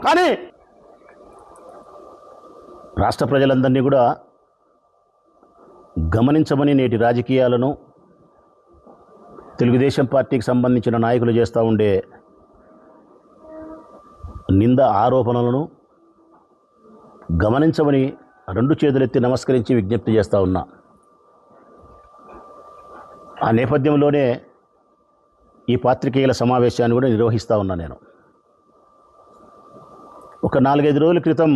కానీ రాష్ట్ర ప్రజలందరినీ కూడా గమనించమని నేటి రాజకీయాలను తెలుగుదేశం పార్టీకి సంబంధించిన నాయకులు చేస్తూ ఉండే నింద ఆరోపణలను గమనించమని రెండు చేతులెత్తి నమస్కరించి విజ్ఞప్తి చేస్తూ ఉన్నా. ఆ నేపథ్యంలోనే ఈ పాత్రికేయుల సమావేశాన్ని కూడా నిర్వహిస్తూ ఉన్నా. నేను ఒక 4-5 రోజుల క్రితం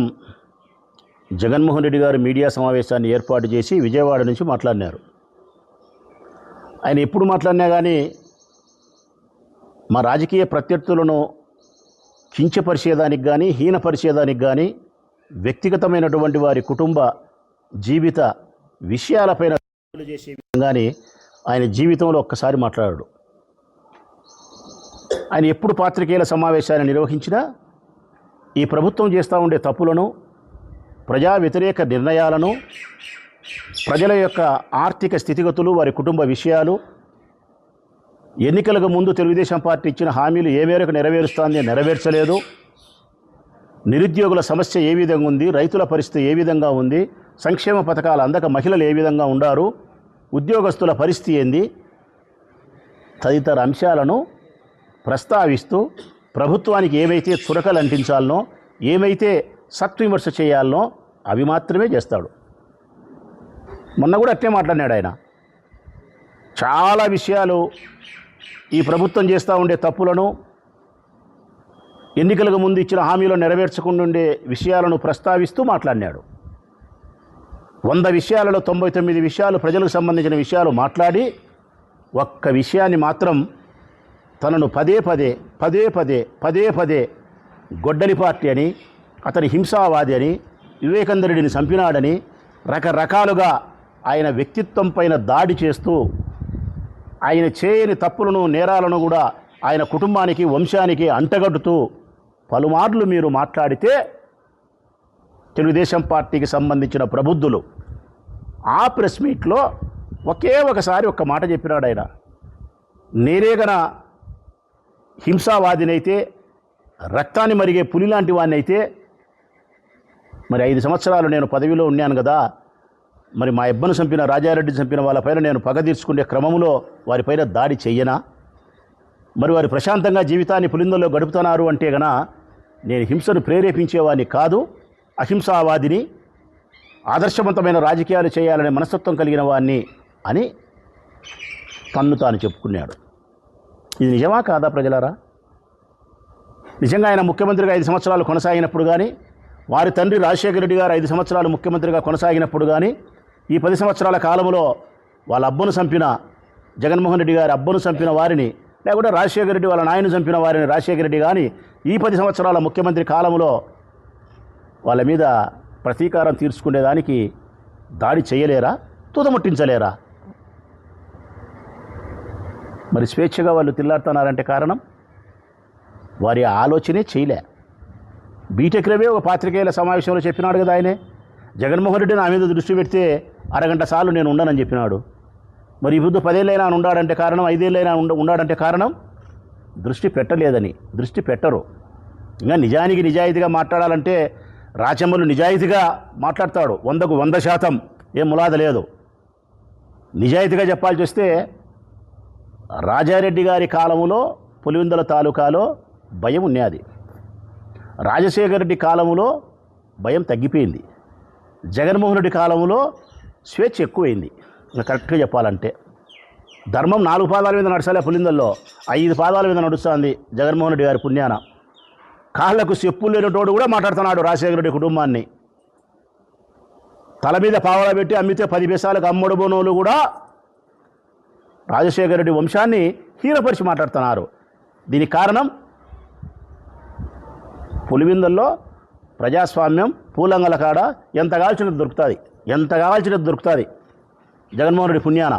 జగన్మోహన్ రెడ్డి గారు మీడియా సమావేశాన్ని ఏర్పాటు చేసి విజయవాడ నుంచి మాట్లాడినారు. ఆయన ఎప్పుడు మాట్లాడినా కానీ మా రాజకీయ ప్రత్యర్థులను కించపరిచేదానికి కానీ హీనపరిచేదానికి కానీ వ్యక్తిగతమైనటువంటి వారి కుటుంబ జీవిత విషయాలపైన చేసే విధంగానే ఆయన జీవితంలో ఒక్కసారి మాట్లాడాడు. ఆయన ఎప్పుడు పాత్రికేయుల సమావేశాన్ని నిర్వహించినా ఈ ప్రభుత్వం చేస్తూ ఉండే తప్పులను, ప్రజా వ్యతిరేక నిర్ణయాలను, ప్రజల యొక్క ఆర్థిక స్థితిగతులు, వారి కుటుంబ విషయాలు, ఎన్నికలకు ముందు తెలుగుదేశం పార్టీ ఇచ్చిన హామీలు ఏ మేరకు నెరవేరుస్తోంది, నెరవేర్చలేదు, నిరుద్యోగుల సమస్య ఏ విధంగా ఉంది, రైతుల పరిస్థితి ఏ విధంగా ఉంది, సంక్షేమ పథకాలు అందక మహిళలు ఏ విధంగా ఉండారు, ఉద్యోగస్తుల పరిస్థితి ఏంది తదితర అంశాలను ప్రస్తావిస్తూ ప్రభుత్వానికి ఏమైతే చురకలు అంటించాలనో, ఏమైతే సత్విమర్శ చేయాలనో అవి మాత్రమే చేస్తాడు. మొన్న కూడా అట్టే మాట్లాడినాడు ఆయన. చాలా విషయాలు ఈ ప్రభుత్వం చేస్తూ ఉండే తప్పులను, ఎన్నికలకు ముందు ఇచ్చిన హామీలను నెరవేర్చకుండా ఉండే విషయాలను ప్రస్తావిస్తూ మాట్లాడినాడు. 100 విషయాలలో 99 విషయాలు ప్రజలకు సంబంధించిన విషయాలు మాట్లాడి ఒక్క విషయాన్ని మాత్రం తనను పదే పదే గొడ్డలి పార్టీ అని, అతని హింసావాది అని, వివేకానంద రెడ్డిని చంపినాడని రకరకాలుగా ఆయన వ్యక్తిత్వం పైన దాడి చేస్తూ ఆయన చేయని తప్పులను, నేరాలను కూడా ఆయన కుటుంబానికి, వంశానికి అంటగడుతూ పలుమార్లు మీరు మాట్లాడితే తెలుగుదేశం పార్టీకి సంబంధించిన ప్రబుద్ధులు ఆ ప్రెస్ మీట్లో ఒకే ఒకసారి ఒక్క మాట చెప్పినాడు ఆయన. నేనే గన హింసావాదినైతే, రక్తాన్ని మరిగే పులి లాంటి వాడిని అయితే మరి 5 సంవత్సరాలు నేను పదవిలో ఉన్నాను కదా, మరి మా అబ్బను చంపిన, రాజారెడ్డి చంపిన వాళ్ళపైన నేను పగ తీర్చుకునే క్రమంలో వారిపైన దాడి చెయ్యనా? మరి వారు ప్రశాంతంగా జీవితాన్ని పులిందల్లో గడుపుతున్నారు అంటే గన నేను హింసను ప్రేరేపించేవాడిని కాదు, అహింసావాదిని, ఆదర్శవంతమైన రాజకీయాలు చేయాలనే మనస్తత్వం కలిగిన వాడిని అని తన్ను తాను చెప్పుకున్నాడు. ఇది నిజమా కాదా ప్రజలారా? నిజంగా ఆయన ముఖ్యమంత్రిగా 5 సంవత్సరాలు కొనసాగినప్పుడు కానీ, వారి తండ్రి రాజశేఖర రెడ్డి గారు 5 సంవత్సరాలు ముఖ్యమంత్రిగా కొనసాగినప్పుడు కానీ, ఈ 10 సంవత్సరాల కాలంలో వాళ్ళ అబ్బను చంపిన, జగన్మోహన్ రెడ్డి గారి అబ్బను చంపిన వారిని, లేకుంటే రాజశేఖర రెడ్డి వాళ్ళ నాయను చంపిన వారిని రాజశేఖర రెడ్డి కానీ ఈ 10 సంవత్సరాల ముఖ్యమంత్రి కాలంలో వాళ్ళ మీద ప్రతీకారం తీర్చుకునేదానికి దాడి చేయలేరా? తుదముట్టించలేరా? మరి స్వేచ్ఛగా వాళ్ళు తిల్లాడుతున్నారంటే కారణం వారి ఆలోచనే చేయలే. బీటెక్ రవే ఒక పాత్రికేయుల సమావేశంలో చెప్పినాడు కదా ఆయనే, జగన్మోహన్ రెడ్డి నా మీద దృష్టి పెడితే అరగంట సార్లు నేను ఉండనని చెప్పినాడు. మరి ఇప్పుడు 10 ఏళ్ళైనా ఉండాడంటే కారణం, 5 ఏళ్ళైనా ఉండాడంటే కారణం దృష్టి పెట్టలేదని. దృష్టి పెట్టరు. ఇంకా నిజానికి నిజాయితీగా మాట్లాడాలంటే రాచమ్మలు నిజాయితీగా మాట్లాడతాడు, 100కు 100% ఏం ములాద లేదు. నిజాయితీగా చెప్పాల్సి వస్తే రాజారెడ్డి గారి కాలంలో పులివెందుల తాలూకాలో భయం ఉన్నది, రాజశేఖర రెడ్డి కాలంలో భయం తగ్గిపోయింది, జగన్మోహన్ రెడ్డి కాలంలో స్వేచ్ఛ ఎక్కువైంది. ఇంకా కరెక్ట్గా చెప్పాలంటే ధర్మం 4 పాదాల మీద నడచాలే, పులిందల్లో 5 పాదాల మీద నడుస్తుంది జగన్మోహన్ రెడ్డి గారి పుణ్యాన. కాళ్లకు చెప్పులు లేనటోడు కూడా మాట్లాడుతున్నాడు రాజశేఖర రెడ్డి కుటుంబాన్ని. తల మీద పావలా పెట్టి అమ్మితే 10 పైసలకు అమ్మడు బోనోలు కూడా రాజశేఖర రెడ్డి వంశాన్ని హీనపరిచి మాట్లాడుతున్నారు. దీనికి కారణం పులివెందుల్లో ప్రజాస్వామ్యం పూలంగల కాడ ఎంత కావాల్సినది దొరుకుతుంది జగన్మోహన్ రెడ్డి పుణ్యాన.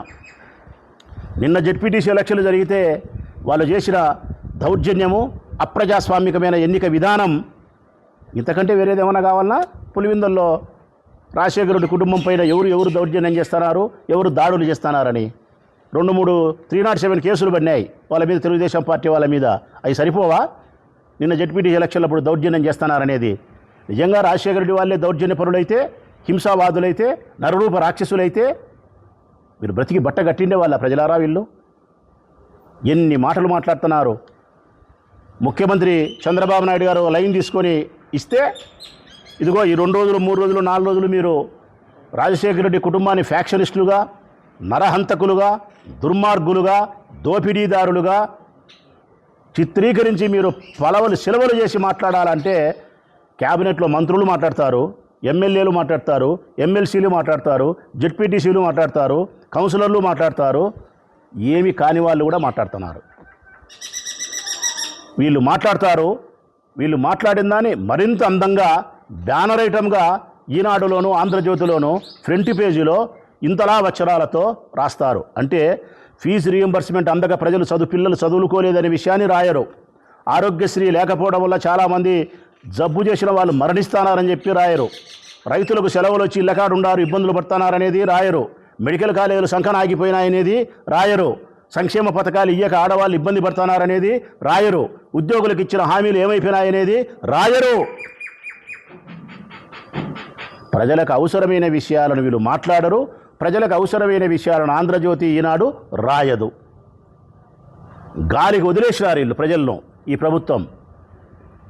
నిన్న జెడ్పీటీసీ ఎలక్షన్లు జరిగితే వాళ్ళు చేసిన దౌర్జన్యము, అప్రజాస్వామికమైన ఎన్నిక విధానం, ఇంతకంటే వేరేది ఏమైనా కావాలన్నా? పులివెందుల్లో రాజశేఖర రెడ్డి కుటుంబం పైన ఎవరు దౌర్జన్యం చేస్తున్నారు, ఎవరు దాడులు చేస్తున్నారని 2-3 307 కేసులు పడినాయి వాళ్ళ మీద, తెలుగుదేశం పార్టీ వాళ్ళ మీద. అవి సరిపోవా? నిన్న జెడ్పీటీ ఎలక్షన్లప్పుడు దౌర్జన్యం చేస్తున్నారనేది? నిజంగా రాజశేఖర రెడ్డి వాళ్ళే దౌర్జన్య పరులైతే, హింసావాదులైతే, నరరూప రాక్షసులైతే మీరు బ్రతికి బట్ట కట్టిండే వాళ్ళ ప్రజలారా వీళ్ళు? ఎన్ని మాటలు మాట్లాడుతున్నారు. ముఖ్యమంత్రి చంద్రబాబు నాయుడు గారు లైన్ తీసుకొని ఇస్తే ఇదిగో ఈ 2 రోజులు 3 రోజులు 4 రోజులు మీరు రాజశేఖర రెడ్డి కుటుంబాన్ని ఫ్యాక్షనిస్టులుగా, నరహంతకులుగా, దుర్మార్గులుగా, దోపిడీదారులుగా చిత్రీకరించి మీరు సెలవులు చేసి మాట్లాడాలంటే క్యాబినెట్లో మంత్రులు మాట్లాడతారు, ఎమ్మెల్యేలు మాట్లాడతారు, ఎమ్మెల్సీలు మాట్లాడతారు, జెడ్పీటీసీలు మాట్లాడతారు, కౌన్సిలర్లు మాట్లాడతారు, ఏమి కాని వాళ్ళు కూడా మాట్లాడుతున్నారు. వీళ్ళు మాట్లాడతారు. వీళ్ళు మాట్లాడిన దాన్ని మరింత అందంగా బ్యానర్ ఐటమ్గా ఈనాడులోను ఆంధ్రజ్యోతిలోను ఫ్రంట్ పేజీలో ఇంతలా అక్షరాలతో రాస్తారు. అంటే ఫీజు రీయింబర్స్మెంట్ అందక పిల్లలు చదువుకోలేదనే విషయాన్ని రాయరు. ఆరోగ్యశ్రీ లేకపోవడం వల్ల చాలామంది జబ్బు చేసిన వాళ్ళు మరణిస్తున్నారని చెప్పి రాయరు. రైతులకు సెలవులు వచ్చి ఇళ్ళకాడు ఉండారు, ఇబ్బందులు పడుతున్నారనేది రాయరు. మెడికల్ కాలేజీలు సంఖన ఆగిపోయినాయనేది రాయరు. సంక్షేమ పథకాలు ఇయ్యక ఆడవాళ్ళు ఇబ్బంది పడుతున్నారనేది రాయరు. ఉద్యోగులకు ఇచ్చిన హామీలు ఏమైపోయినాయనేది రాయరు. ప్రజలకు అవసరమైన విషయాలను వీళ్ళు మాట్లాడరు. ప్రజలకు అవసరమైన విషయాలను ఆంధ్రజ్యోతి ఈనాడు రాయదు. గాలికి వదిలేసినారు వీళ్ళు ప్రజలను. ఈ ప్రభుత్వం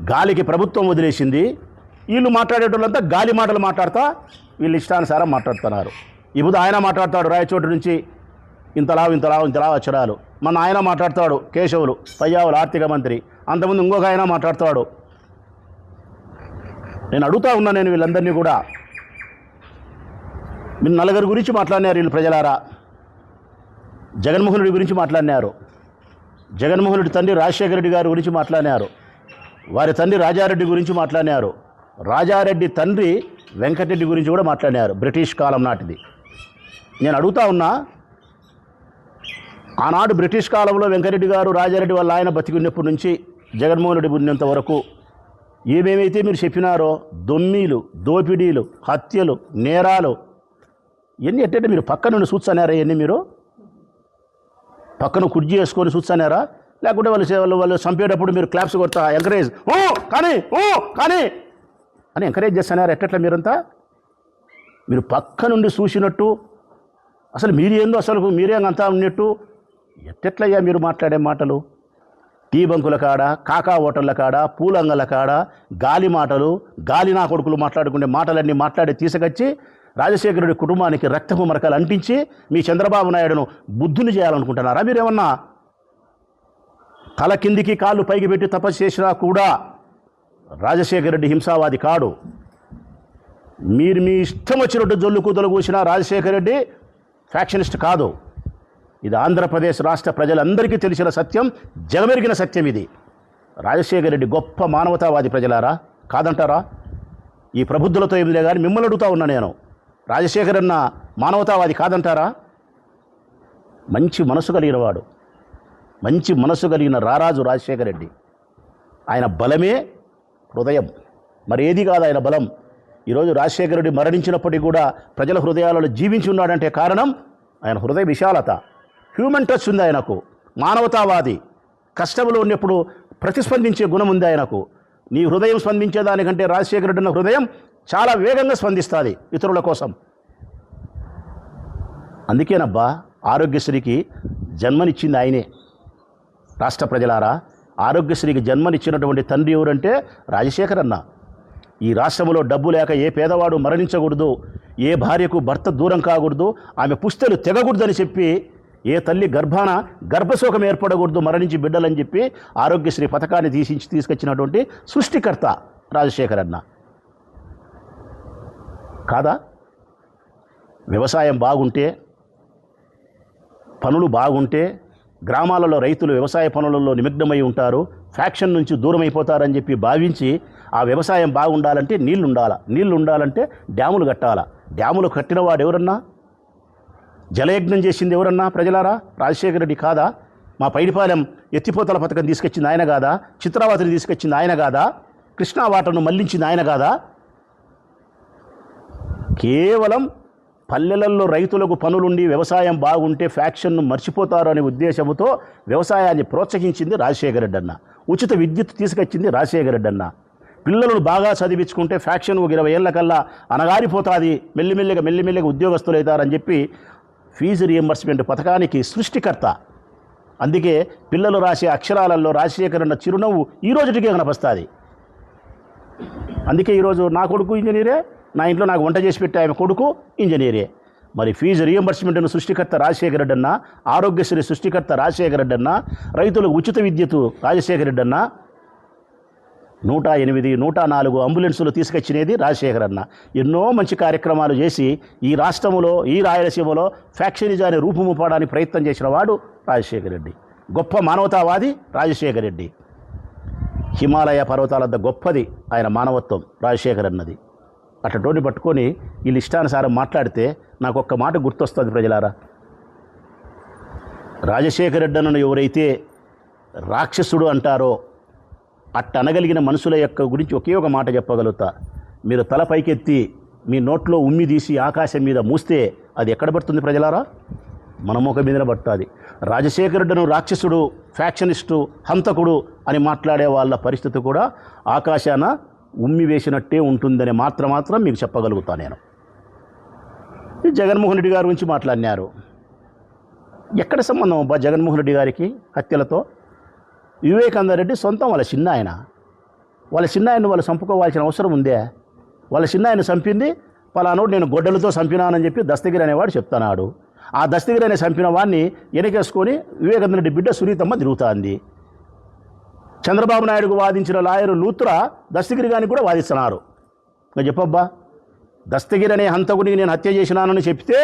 గాలికి ప్రభుత్వం వదిలేసింది. వీళ్ళు మాట్లాడేటోళ్ళంతా గాలి మాటలు మాట్లాడతా వీళ్ళు ఇష్టానుసారం మాట్లాడుతున్నారు. ఇప్పుడు ఆయన మాట్లాడతాడు రాయచోటు నుంచి ఇంతలా అక్షరాలు. మన ఆయన మాట్లాడతాడు కేశవులు పయ్యావులు ఆర్థిక మంత్రి. అంతకుముందు ఇంకొక ఆయన మాట్లాడతాడు. నేను అడుగుతా ఉన్నా నేను వీళ్ళందరినీ కూడా, మీరు నలుగురు గురించి మాట్లాడినారు వీళ్ళు ప్రజలారా. జగన్మోహన్ రెడ్డి గురించి మాట్లాడినారు. జగన్మోహన్ రెడ్డి తండ్రి రాజశేఖర రెడ్డి గారి గురించి మాట్లాడినారు. వారి తండ్రి రాజారెడ్డి గురించి మాట్లాడినారు. రాజారెడ్డి తండ్రి వెంకటరెడ్డి గురించి కూడా మాట్లాడినారు, బ్రిటిష్ కాలం నాటిది. నేను అడుగుతా ఉన్నా, ఆనాడు బ్రిటిష్ కాలంలో వెంకటరెడ్డి గారు రాజారెడ్డి వాళ్ళ ఆయన బతికున్నప్పటి నుంచి జగన్మోహన్ రెడ్డి ఉన్నంత వరకు ఏమేమైతే మీరు చెప్పినారో దొమ్మీలు, దోపిడీలు, హత్యలు, నేరాలు ఇవన్నీ ఎట్టంటే మీరు పక్క నుండి చూస్తున్నారా? ఇవన్నీ మీరు పక్కన కుర్జీ వేసుకొని చూస్తున్నారా? లేకుంటే వాళ్ళు చంపేటప్పుడు మీరు క్లాప్స్ కొడతా ఎంకరేజ్ కానీ అని ఎంకరేజ్ చేస్తున్నారా? ఎట్టట్లా మీరంతా మీరు పక్క నుండి చూసినట్టు అసలు మీరేందో అసలు మీరేంతా ఉన్నట్టు ఎట్టెట్లయ్యా మీరు మాట్లాడే మాటలు? టీ బంకుల కాడ, కాకా హోటళ్ళ కాడ, పూలంగల కాడ గాలి మాటలు, గాలి నా కొడుకులు మాట్లాడుకునే మాటలన్నీ మాట్లాడి తీసుకొచ్చి రాజశేఖర రెడ్డి కుటుంబానికి రక్తపు మరకలు అంటించి మీ చంద్రబాబు నాయుడును బుద్ధుని చేయాలనుకుంటున్నారా? మీరేమన్నా తల కిందికి కాళ్ళు పైకి పెట్టి తపస్సు చేసినా కూడా రాజశేఖర రెడ్డి హింసావాది కాడు. మీరు మీ ఇష్టం వచ్చినట్టు జొల్లు కూతలు కూసినా రాజశేఖర రెడ్డి ఫ్యాక్షనిస్ట్ కాదు. ఇది ఆంధ్రప్రదేశ్ రాష్ట్ర ప్రజలందరికీ తెలిసిన సత్యం, జగమెరిగిన సత్యం ఇది. రాజశేఖర రెడ్డి గొప్ప మానవతావాది ప్రజలారా, కాదంటారా? ఈ ప్రబుద్ధులతో ఏమిలే కానీ మిమ్మల్ని అడుగుతా ఉన్నా నేను, రాజశేఖర్ అన్న మానవతావాది కాదంటారా? మంచి మనసు కలిగినవాడు, మంచి మనసు కలిగిన రారాజు రాజశేఖర రెడ్డి. ఆయన బలమే హృదయం, మరేది కాదు ఆయన బలం. ఈరోజు రాజశేఖర రెడ్డి మరణించినప్పటికీ కూడా ప్రజల హృదయాలలో జీవించి ఉన్నాడంటే కారణం ఆయన హృదయ విశాలత, హ్యూమన్ టచ్ ఉంది ఆయనకు, మానవతావాది. కష్టంలో ఉన్నప్పుడు ప్రతిస్పందించే గుణం ఉంది ఆయనకు. నీ హృదయం స్పందించేదానికంటే రాజశేఖర రెడ్డి ఉన్న హృదయం చాలా వేగంగా స్పందిస్తుంది ఇతరుల కోసం. అందుకేనబ్బా ఆరోగ్యశ్రీకి జన్మనిచ్చింది ఆయనే. రాష్ట్ర ప్రజలారా, ఆరోగ్యశ్రీకి జన్మనిచ్చినటువంటి తండ్రి ఎవరంటే రాజశేఖర్ అన్న. ఈ రాష్ట్రంలో డబ్బు లేక ఏ పేదవాడు మరణించకూడదు, ఏ భార్యకు భర్త దూరం కాకూడదు, ఆమె పుస్తలు తెగకూడదని చెప్పి, ఏ తల్లి గర్భాన గర్భశోకం ఏర్పడకూడదు మరణించి బిడ్డలని చెప్పి ఆరోగ్యశ్రీ పథకాన్ని తీసుకొచ్చినటువంటి సృష్టికర్త రాజశేఖర్ అన్న కాదా? వ్యవసాయం బాగుంటే, పనులు బాగుంటే, గ్రామాలలో రైతులు వ్యవసాయ పనులలో నిమగ్నమై ఉంటారు, ఫ్యాక్షన్ నుంచి దూరం అయిపోతారని చెప్పి భావించి ఆ వ్యవసాయం బాగుండాలంటే నీళ్లు ఉండాలా, నీళ్లు ఉండాలంటే డ్యాములు కట్టాలా. డ్యాములు కట్టినవాడు ఎవరన్నా? జలయజ్ఞం చేసింది ఎవరన్నా? ప్రజలారా, రాజశేఖర రెడ్డి కాదా? మా పైడిపాలెం ఎత్తిపోతల పథకం తీసుకొచ్చింది ఆయన కాదా? చిత్రావతిని తీసుకొచ్చింది ఆయన కాదా? కృష్ణా వాటర్ను మళ్లించింది ఆయన కాదా? కేవలం పల్లెలలో రైతులకు పనులుండి వ్యవసాయం బాగుంటే ఫ్యాక్షన్ను మర్చిపోతారు అనే ఉద్దేశంతో వ్యవసాయాన్ని ప్రోత్సహించింది రాజశేఖర రెడ్డి అన్న. ఉచిత విద్యుత్ తీసుకొచ్చింది రాజశేఖర రెడ్డి అన్న. పిల్లలను బాగా చదివించుకుంటే ఫ్యాక్షన్ ఒక 20 ఏళ్ల కల్లా అనగారిపోతుంది, మెల్లిమెల్లిగా ఉద్యోగస్తులు అవుతారని చెప్పి ఫీజు రియంబర్స్మెంట్ పథకానికి సృష్టికర్త. అందుకే పిల్లలు రాసే అక్షరాలలో రాజశేఖర అన్న చిరునవ్వు ఈ రోజుటికే కనపస్తుంది. అందుకే ఈరోజు నా కొడుకు ఇంజనీరే, నా ఇంట్లో నాకు వంట చేసి పెట్టే ఆమె కొడుకు ఇంజనీరే. మరి ఫీజు రియంబర్స్మెంట్ను సృష్టికర్త రాజశేఖర రెడ్డి అన్న, ఆరోగ్యశ్రీ సృష్టికర్త రాజశేఖర రెడ్డి అన్న, రైతులకు ఉచిత విద్యుత్ రాజశేఖర రెడ్డి అన్న, 108, 104 అంబులెన్సులు తీసుకొచ్చినది రాజశేఖర అన్న. ఎన్నో మంచి కార్యక్రమాలు చేసి ఈ రాష్ట్రంలో, ఈ రాయలసీమలో ఫ్యాక్షనిజాన్ని రూపుమాపడానికి ప్రయత్నం చేసిన వాడు రాజశేఖర రెడ్డి. గొప్ప మానవతావాది రాజశేఖర రెడ్డి. హిమాలయ పర్వతాలంత గొప్పది ఆయన మానవత్వం రాజశేఖర్ అన్నది. అట్లటోని పట్టుకొని వీళ్ళు ఇష్టానుసారం మాట్లాడితే నాకు ఒక్క మాట గుర్తొస్తుంది ప్రజలారా. రాజశేఖర రెడ్డి అన్నను ఎవరైతే రాక్షసుడు అంటారో అట్టనగలిగిన మనుషుల యొక్క గురించి ఒకే ఒక మాట చెప్పగలుగుతా. మీరు తల పైకెత్తి మీ నోట్లో ఉమ్మి తీసి ఆకాశం మీద మూస్తే అది ఎక్కడ పడుతుంది ప్రజలారా? మన ముఖం మీదనే పడుతుంది. రాజశేఖర రెడ్డిను రాక్షసుడు, ఫ్యాక్షనిస్టు, హంతకుడు అని మాట్లాడే వాళ్ళ పరిస్థితి కూడా ఆకాశాన ఉమ్మి వేసినట్టే ఉంటుందని మాత్రం మీకు చెప్పగలుగుతా నేను. ఈ జగన్మోహన్ రెడ్డి గారి గురించి మాట్లాడినారు. ఎక్కడ సంబంధం అబ్బా జగన్మోహన్ రెడ్డి గారికి హత్యలతో? వివేకానంద రెడ్డి సొంతం వాళ్ళ చిన్న ఆయన. వాళ్ళ చిన్న ఆయన్ని వాళ్ళు చంపుకోవాల్సిన అవసరం ఉందే? వాళ్ళ చిన్న ఆయన చంపింది పలానోడు నేను గొడ్డలతో చంపినానని చెప్పి దస్తగిరి అనేవాడు చెప్తున్నాడు. ఆ దస్తగిరి అనే చంపిన వాడిని వెనకేసుకొని వివేకానంద రెడ్డి బిడ్డ సునీతమ్మ తిరుగుతుంది. చంద్రబాబు నాయుడుకు వాదించిన లాయరు లూత్రా దస్తగిరి గారిని కూడా వాదిస్తున్నారు. ఇంకా చెప్పబ్బా, దస్తగిరి అనే హంతకుడికి నేను హత్య చేసినానని చెప్తే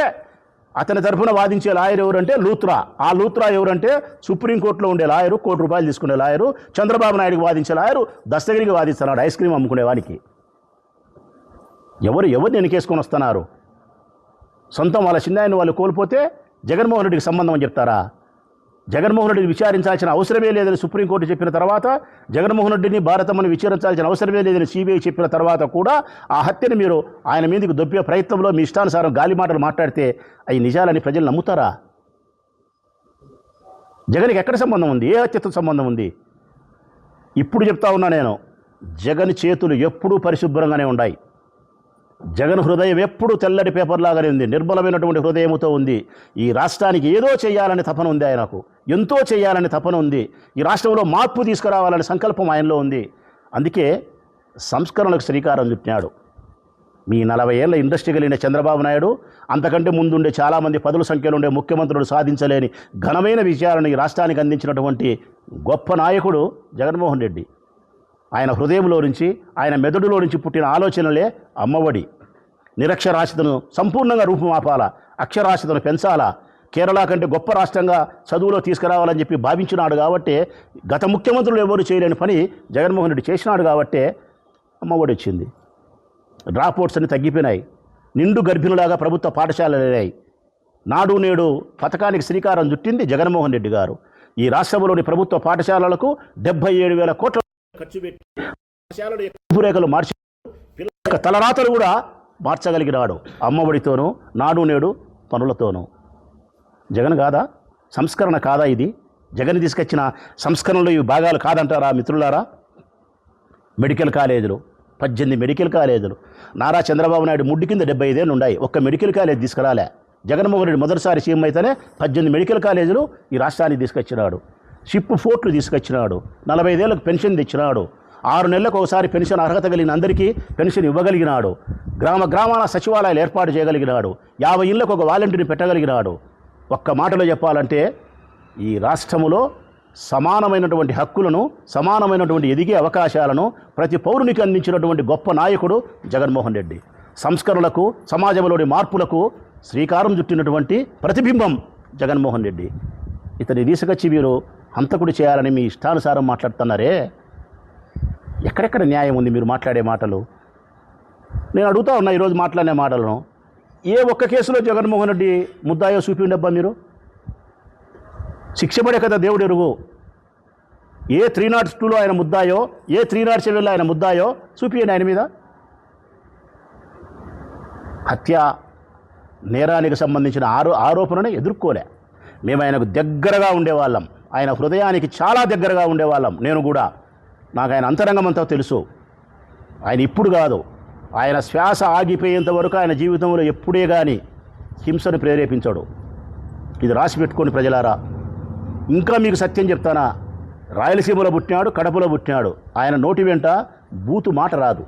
అతని తరఫున వాదించే లాయర్ ఎవరంటే లూత్రా. ఆ లూత్రా ఎవరంటే సుప్రీంకోర్టులో ఉండే లాయరు, ₹1 కోటి తీసుకునే లాయరు, చంద్రబాబు నాయుడుకి వాదించే లాయరు దస్తగిరికి వాదిస్తున్నాడు ఐస్ క్రీమ్ అమ్ముకునేవానికి. ఎవరు వెనకేసుకొని వస్తున్నారు? సొంతం వాళ్ళ చిన్నాయన్ని వాళ్ళు కోల్పోతే జగన్మోహన్ రెడ్డికి సంబంధం అని చెప్తారా? జగన్మోహన్ రెడ్డిని విచారించాల్సిన అవసరమే లేదని సుప్రీంకోర్టు చెప్పిన తర్వాత, జగన్మోహన్ రెడ్డిని భారతమ్మని విచారించాల్సిన అవసరమే లేదని సిబిఐ చెప్పిన తర్వాత కూడా ఆ హత్యని మీరు ఆయన మీదకి దొబ్బే ప్రయత్నంలో మీ ఇష్టానుసారం గాలి మాటలు మాట్లాడితే అవి నిజాలని ప్రజలు నమ్ముతారా? జగన్కి ఎక్కడ సంబంధం ఉంది? ఏ హత్యతో సంబంధం ఉంది? ఇప్పుడు చెప్తా ఉన్నా నేను, జగన్ చేతులు ఎప్పుడూ పరిశుభ్రంగానే ఉన్నాయి. జగన్ హృదయం ఎప్పుడు తెల్లటి పేపర్లాగానే ఉంది, నిర్మలమైనటువంటి హృదయంతో ఉంది. ఈ రాష్ట్రానికి ఏదో చేయాలని తపన ఉంది ఆయనకు, ఎంతో చేయాలని తపన ఉంది. ఈ రాష్ట్రంలో మార్పు తీసుకురావాలనే సంకల్పం ఆయనలో ఉంది. అందుకే సంస్కరణలకు శ్రీకారం చుట్టినాడు. మీ 40 ఏళ్ల ఇండస్ట్రీ కలిగిన చంద్రబాబు నాయుడు, అంతకంటే ముందుండే చాలామంది పదుల సంఖ్యలో ఉండే ముఖ్యమంత్రులు సాధించలేని ఘనమైన విజయాలను ఈ రాష్ట్రానికి అందించినటువంటి గొప్ప నాయకుడు జగన్మోహన్ రెడ్డి. ఆయన హృదయంలో నుంచి, ఆయన మెదడులో నుంచి పుట్టిన ఆలోచనలే అమ్మఒడి, నిరక్షరాస్యతను సంపూర్ణంగా రూపుమాపాలా, అక్షరాస్యతను పెంచాలా, కేరళ కంటే గొప్ప రాష్ట్రంగా చదువులో తీసుకురావాలని చెప్పి భావించినాడు. కాబట్టి గత ముఖ్యమంత్రులు ఎవరు చేయలేని పని జగన్మోహన్ రెడ్డి చేసినాడు. కాబట్టే అమ్మఒడి వచ్చింది. డ్రాప్అవుట్స్ అన్ని తగ్గిపోయినాయి. నిండు గర్భిణులాగా ప్రభుత్వ పాఠశాలలు వెళ్ళాయి. నాడు నేడు పథకానికి శ్రీకారం చుట్టింది జగన్మోహన్ రెడ్డి గారు. ఈ రాష్ట్రంలోని ప్రభుత్వ పాఠశాలలకు 77,000 కోట్ల ఖర్చు పెట్టి పాఠశాలలు రూపురేఖలు మార్చి పిల్లల యొక్క తలరాతలు కూడా మార్చగలిగినాడు అమ్మఒడితోనూ, నాడు నేడు పనులతోనూ. జగన్ కాదా? సంస్కరణ కాదా ఇది? జగన్ తీసుకొచ్చిన సంస్కరణలు ఈ భాగాలు కాదంటారా మిత్రులారా? మెడికల్ కాలేజీలు, 18 మెడికల్ కాలేజీలు. నారా చంద్రబాబు నాయుడు ముడ్డి కింద 75 ఏళ్ళు ఉన్నాయి, ఒక్క మెడికల్ కాలేజ్ తీసుకురాలే. జగన్మోహన్ రెడ్డి మొదటిసారి సీఎం అయితేనే 18 మెడికల్ కాలేజీలు ఈ రాష్ట్రానికి తీసుకొచ్చినాడు. షిప్ ఫోర్ట్లు తీసుకొచ్చినాడు. 45 ఏళ్ళకు పెన్షన్ తెచ్చినాడు. 6 నెలలకు ఒకసారి పెన్షన్ అర్హత కలిగిన అందరికీ పెన్షన్ ఇవ్వగలిగినాడు. గ్రామాల సచివాలయాలు ఏర్పాటు చేయగలిగినాడు. 50 ఇళ్లకు ఒక వాలంటీర్ని పెట్టగలిగినాడు. ఒక్క మాటలో చెప్పాలంటే ఈ రాష్ట్రములో సమానమైనటువంటి హక్కులను, సమానమైనటువంటి ఎదిగే అవకాశాలను ప్రతి పౌరునికి అందించినటువంటి గొప్ప నాయకుడు జగన్మోహన్ రెడ్డి. సంస్కరణలకు, సమాజంలోని మార్పులకు శ్రీకారం చుట్టినటువంటి ప్రతిబింబం జగన్మోహన్ రెడ్డి. ఇతని తీసుకొచ్చి మీరు హంతకుడు చేయాలని మీ ఇష్టానుసారం మాట్లాడుతున్నారే, ఎక్కడెక్కడ న్యాయం ఉంది మీరు మాట్లాడే మాటలు? నేను అడుగుతా ఉన్నా ఈరోజు మాట్లాడే మాటలను. ఏ ఒక్క కేసులో జగన్మోహన్ రెడ్డి ముద్దాయో చూపిండబ్బా మీరు? శిక్ష పడే కదా దేవుడు ఎరుగు. ఏ 302లో ఆయన ముద్దాయో, ఏ 307లో ఆయన ముద్దాయో చూపియండి ఆయన మీద. హత్య నేరానికి సంబంధించిన ఆరోపణను ఎదుర్కోలే. మేము ఆయనకు దగ్గరగా ఉండేవాళ్ళం, ఆయన హృదయానికి చాలా దగ్గరగా ఉండేవాళ్ళం. నేను కూడా, నాకు ఆయన అంతరంగం అంతా తెలుసు. ఆయన ఇప్పుడు కాదు, ఆయన శ్వాస ఆగిపోయేంత వరకు ఆయన జీవితంలో ఎప్పుడే కానీ హింసను ప్రేరేపించాడు. ఇది రాసి పెట్టుకోండి ప్రజలారా. ఇంకా మీకు సత్యం చెప్తానా, రాయలసీమలో పుట్టినాడు, కడపలో పుట్టినాడు. ఆయన నోటి వెంట బూతు మాట రాదు.